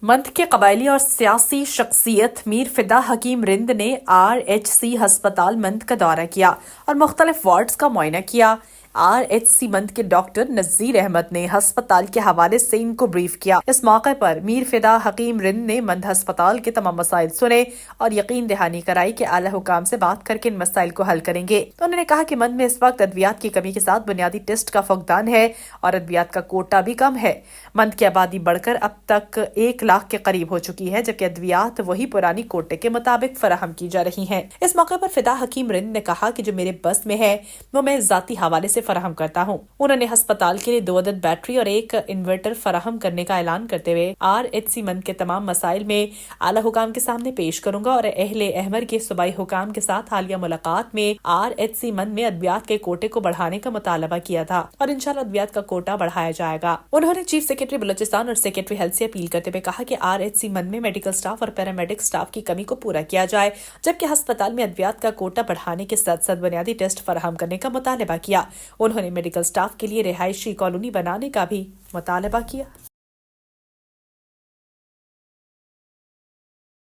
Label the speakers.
Speaker 1: मंद के कबायली और सियासी शख्सियत मीर फिदा हकीम रिंद ने RHC हस्पताल मंद का दौरा किया और मुख्तलिफ वार्ड्स का मुआयना किया। RHC मंद के डॉक्टर नज़ीर अहमद ने हस्पताल के हवाले से इनको ब्रीफ किया। इस मौके पर मीर फिदा हकीम रिंद ने मंद हस्पताल के तमाम मसाइल सुने और यकीन दहानी कराई कि आला हुकाम से बात करके इन मसाइल को हल करेंगे। तो उन्होंने कहा कि मंद में इस वक्त अद्वियात की कमी के साथ बुनियादी टेस्ट का फुकदान है और अद्वियात का कोटा भी कम है। मंद की आबादी बढ़कर अब तक 1 लाख के करीब हो चुकी है, जबकि अद्वियात वही पुरानी कोटे के मुताबिक फराहम की जा रही हैं। इस मौके पर फिदा हकीम रिंद ने कहा कि जो मेरे बस में है वो मैं जाती हवाले से फराहम करता हूँ। उन्होंने हस्पताल के लिए 2 अदद बैटरी और 1 इन्वर्टर फराहम करने का ऐलान करते हुए RHC मंद के तमाम मसाइल में आला हुकाम के सामने पेश करूंगा और अहले अहमर के सूबाई हुकाम के साथ हालिया मुलाकात में RHC मंद में अद्वियात के कोटे को बढ़ाने का मुतालबा किया था और इंशाल्लाह अद्वियात का कोटा बढ़ाया जाएगा। उन्होंने चीफ सेक्रेटरी बलूचिस्तान और सेक्रेटरी हेल्थ से अपील करते हुए कहा कि RHC मंद में मेडिकल स्टाफ और पैरामेडिक स्टाफ की कमी को पूरा किया जाए, जबकि अस्पताल में अद्वियात का कोटा बढ़ाने के साथ साथ बुनियादी टेस्ट फराहम करने का मुतालबा किया। उन्होंने मेडिकल स्टाफ के लिए रिहायशी कॉलोनी बनाने का भी मुतालबा किया।